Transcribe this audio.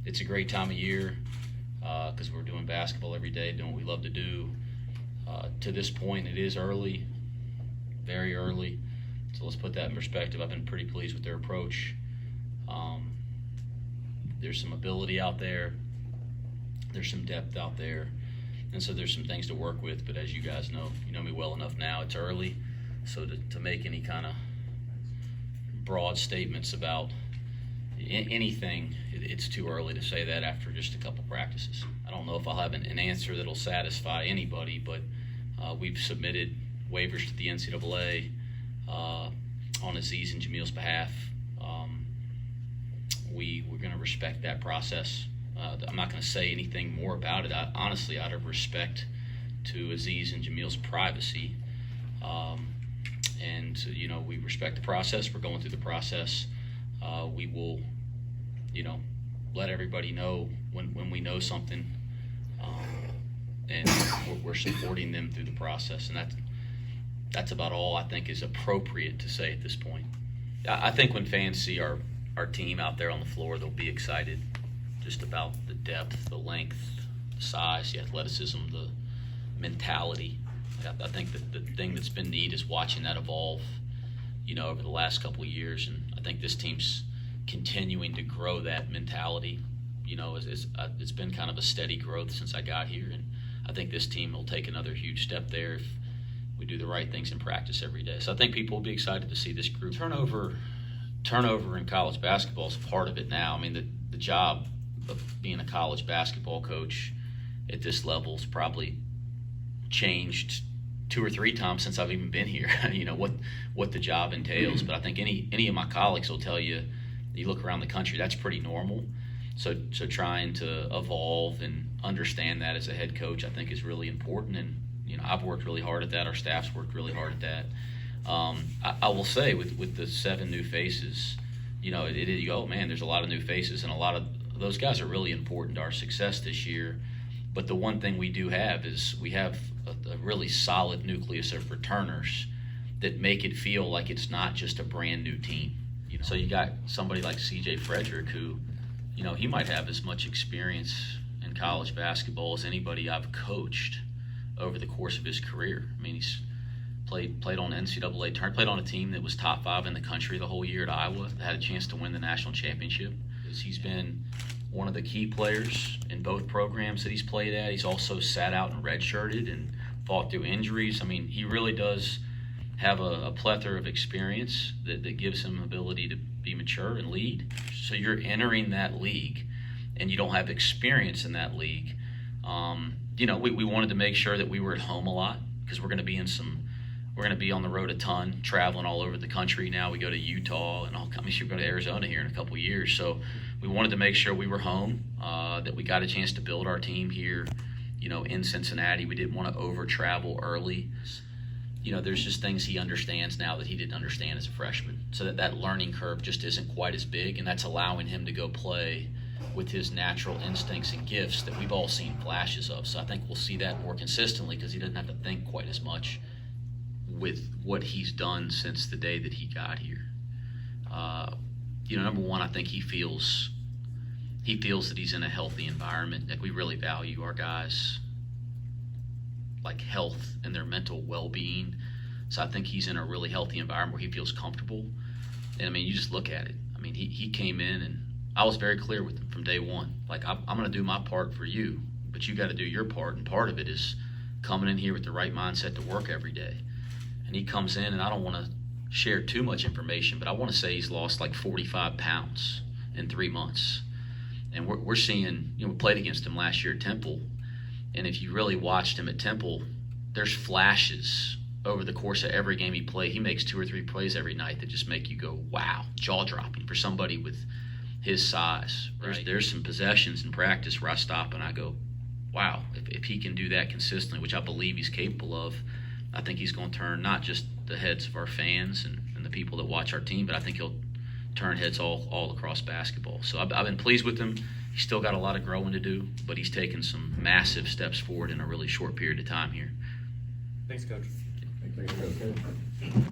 it's a great time of year because we're doing basketball every day, doing what we love to do. To this point, it is early, very early. So let's put that in perspective. I've been pretty pleased with their approach. There's some ability out there. There's some depth out there. And so there's some things to work with. But as you guys know, you know me well enough now, it's early. So to make any kind of broad statements about anything, it's too early to say that after just a couple practices. I don't know if I'll have an answer that'll satisfy anybody, but we've submitted waivers to the NCAA on Aziz and Jamil's behalf. We're going to respect that process. I'm not going to say anything more about it. Honestly, out of respect to Aziz and Jamil's privacy. And, we respect the process. We're going through the process. We will, let everybody know when we know something. And we're supporting them through the process. And that's about all I think is appropriate to say at this point. I think when fans see our team out there on the floor, they'll be excited just about the depth, the length, the size, the athleticism, the mentality. I think that the thing that's been neat is watching that evolve, over the last couple of years. And I think this team's continuing to grow that mentality. It's been kind of a steady growth since I got here. And I think this team will take another huge step there if we do the right things in practice every day. So I think people will be excited to see this group. Turnover in college basketball is part of it now. I mean, the job of being a college basketball coach at this level has probably changed 2 or 3 times since I've even been here. What the job entails. But I think any of my colleagues will tell you, you look around the country, that's pretty normal. So trying to evolve and understand that as a head coach, I think is really important. And I've worked really hard at that. Our staff's worked really hard at that. I will say with the 7 new faces, there's a lot of new faces, and a lot of those guys are really important to our success this year. But the one thing we do have is we have a really solid nucleus of returners that make it feel like it's not just a brand new team. So you got somebody like C.J. Frederick who, he might have as much experience in college basketball as anybody I've coached over the course of his career. I mean, he's played on NCAA tournament, played on a team that was top 5 in the country the whole year at Iowa, had a chance to win the national championship. He's been one of the key players in both programs that he's played at. He's also sat out and redshirted and fought through injuries. I mean, he really does have a plethora of experience that gives him ability to be mature and lead. So you're entering that league and you don't have experience in that league. We wanted to make sure that we were at home a lot because we're going to be on the road a ton, traveling all over the country. Now we go to Utah, and we'll go to Arizona here in a couple of years. So we wanted to make sure we were home, that we got a chance to build our team here, in Cincinnati. We didn't want to over-travel early. There's just things he understands now that he didn't understand as a freshman. So that learning curve just isn't quite as big, and that's allowing him to go play with his natural instincts and gifts that we've all seen flashes of. So I think we'll see that more consistently because he doesn't have to think quite as much with what he's done since the day that he got here. Number one, I think he feels that he's in a healthy environment, that we really value our guys' health and their mental well-being. So I think he's in a really healthy environment where he feels comfortable. And you just look at it. He came in, and I was very clear with him from day one. I'm going to do my part for you, but you got to do your part. And part of it is coming in here with the right mindset to work every day. And he comes in, and I don't want to share too much information, but I want to say he's lost 45 pounds in 3 months. And we're seeing, we played against him last year at Temple, and if you really watched him at Temple, there's flashes over the course of every game he played. He makes 2 or 3 plays every night that just make you go, wow, jaw-dropping for somebody with his size. Right. There's some possessions in practice where I stop and I go, wow, if he can do that consistently, which I believe he's capable of, I think he's going to turn not just the heads of our fans and the people that watch our team, but I think he'll turn heads all across basketball. So I've been pleased with him. He's still got a lot of growing to do, but he's taken some massive steps forward in a really short period of time here. Thanks, Coach. Thanks, Coach.